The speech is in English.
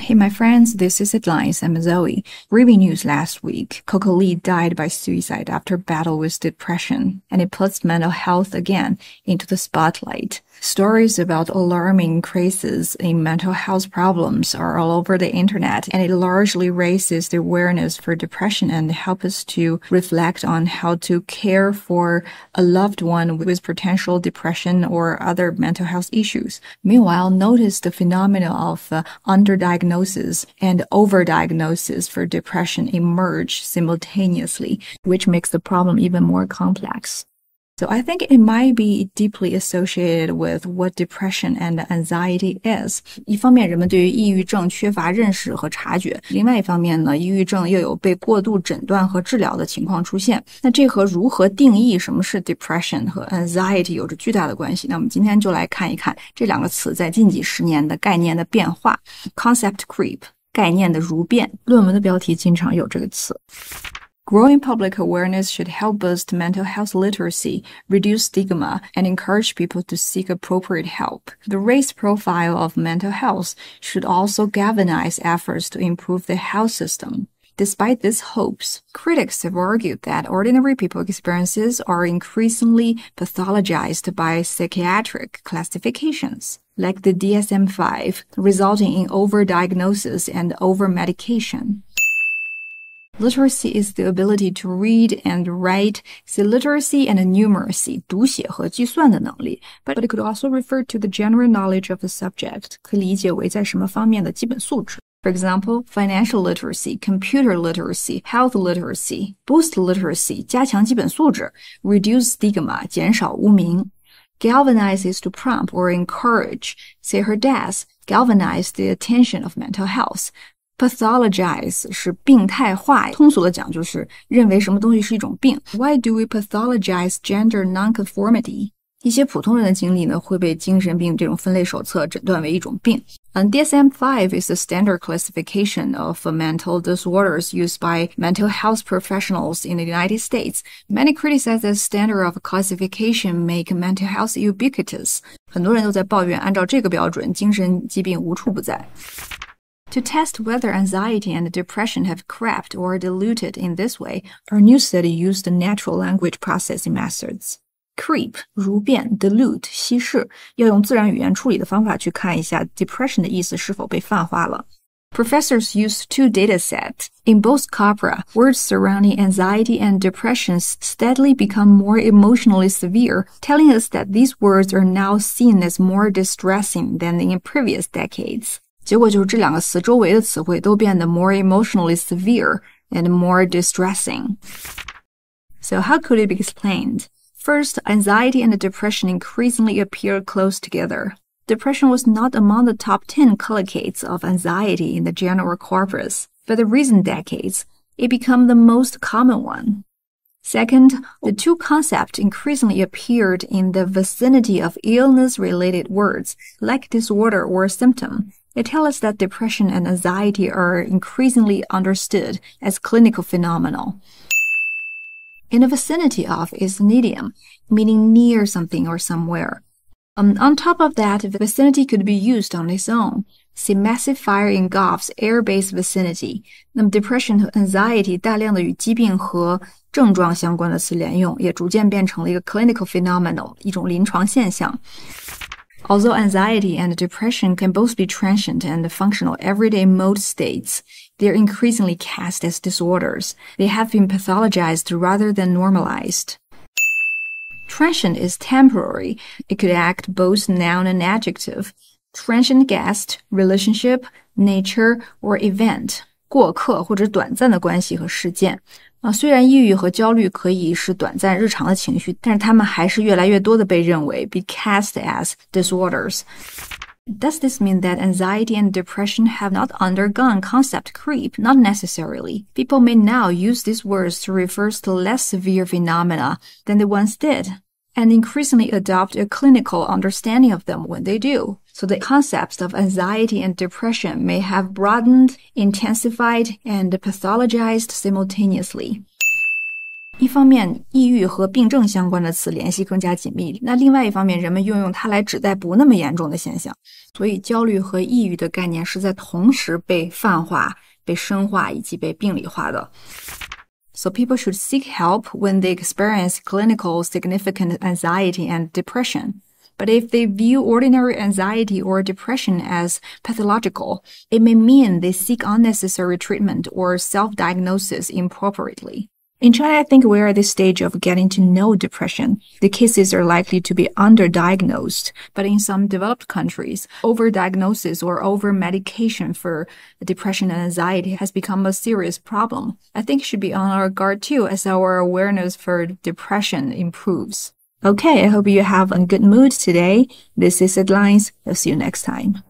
Hey my friends, this is Headlines. I'm Zoe. Grieving news last week. Coco Lee died by suicide after battle with depression, and it puts mental health again into the spotlight. Stories about alarming increases in mental health problems are all over the internet, and it largely raises the awareness for depression and helps us to reflect on how to care for a loved one with potential depression or other mental health issues. Meanwhile, notice the phenomena of underdiagnosis and overdiagnosis for depression emerge simultaneously, which makes the problem even more complex. So I think it might be deeply associated with what depression and anxiety is. 一方面，人们对于抑郁症缺乏认识和察觉；另外一方面呢，抑郁症又有被过度诊断和治疗的情况出现。那这和如何定义什么是 depression 和 anxiety 有着巨大的关系。那我们今天就来看一看这两个词在近几十年的概念的变化。Concept creep， 概念的如变。论文的标题经常有这个词。Growing public awareness should help boost mental health literacy, reduce stigma, and encourage people to seek appropriate help. The race profile of mental health should also galvanize efforts to improve the health system. Despite these hopes, critics have argued that ordinary people's experiences are increasingly pathologized by psychiatric classifications, like the DSM-5, resulting in overdiagnosis and overmedication. Literacy is the ability to read and write. See literacy and numeracy, 读写和计算的能力 but it could also refer to the general knowledge of the subject, 可以理解为在什么方面的基本素质。For example, financial literacy, computer literacy, health literacy, boost literacy, 加强基本素质 reduce stigma, 减少污名 galvanize is to prompt or encourage, say her death galvanized the attention of mental health.Pathologize 是病态化，通俗的讲就是认为什么东西是一种病。Why do we pathologize gender nonconformity? 一些普通人的经历呢，会被精神病这种分类手册诊断为一种病。And DSM-5 is the standard classification of mental disorders used by mental health professionals in the United States. Many criticize the standard of classification make mental health ubiquitous. 很多人都在抱怨，按照这个标准，精神疾病无处不在。To test whether anxiety and depression have crept or diluted in this way, our new study used natural language processing methods. Creep, 如变 dilute, 稀释，要用自然语言处理的方法去看一下 depression 的意思是否被泛化了。Professors used two datasets. In both corpora, words surrounding anxiety and depression steadily become more emotionally severe, telling us that these words are now seen as more distressing than in previous decades.结果就是这两个词周围的词汇都变得 more emotionally severe and more distressing. So how could it be explained? First, anxiety and depression increasingly appear close together. Depression was not among the top 10 collocates of anxiety in the general corpus, but in recent decades, it became the most common one. Second, the two concepts increasingly appeared in the vicinity of illness-related words, like disorder or symptom.They tell us that depression and anxiety are increasingly understood as clinical phenomena. In the vicinity of is an idiom, meaning near something or somewhere. On top of that, the vicinity could be used on its own. See massive fire engulfs air-based vicinity. 那么 depression 和 anxiety 大量的与疾病和症状相关的词连用，也逐渐变成了一个 clinical phenomenon, 一种临床现象。Although anxiety and depression can both be transient and functional everyday mode states, they are increasingly cast as disorders. They have been pathologized rather than normalized. Transient is temporary. It could act both noun and adjective. Transient guest, relationship, nature, or event. 过客或者短暂的关系和事件。虽然抑郁和焦虑可以是短暂日常的情绪，但是它们还是越来越多的被认为 be cast as disorders. Does this mean that anxiety and depression have not undergone concept creep? Not necessarily. People may now use these words to refer to less severe phenomena than they once did, and increasingly adopt a clinical understanding of them when they do. So the concepts of anxiety and depression may have broadened, intensified, and pathologized simultaneously. 一方面，抑郁和病症相关的词联系更加紧密，那另外一方面，人们运用它来指代不那么严重的现象。所以焦虑和抑郁的概念是在同时被泛化、被深化以及被病理化的。So people should seek help when they experience clinical significant anxiety and depression. But if they view ordinary anxiety or depression as pathological, it may mean they seek unnecessary treatment or self-diagnosis inappropriately. In China, I think we are at this stage of getting to know depression. The cases are likely to be underdiagnosed, but in some developed countries, overdiagnosis or over-medication for depression and anxiety has become a serious problem. I think we should be on our guard too as our awareness for depression improves. Okay, I hope you have a good mood today. This is Headlines. I'll see you next time.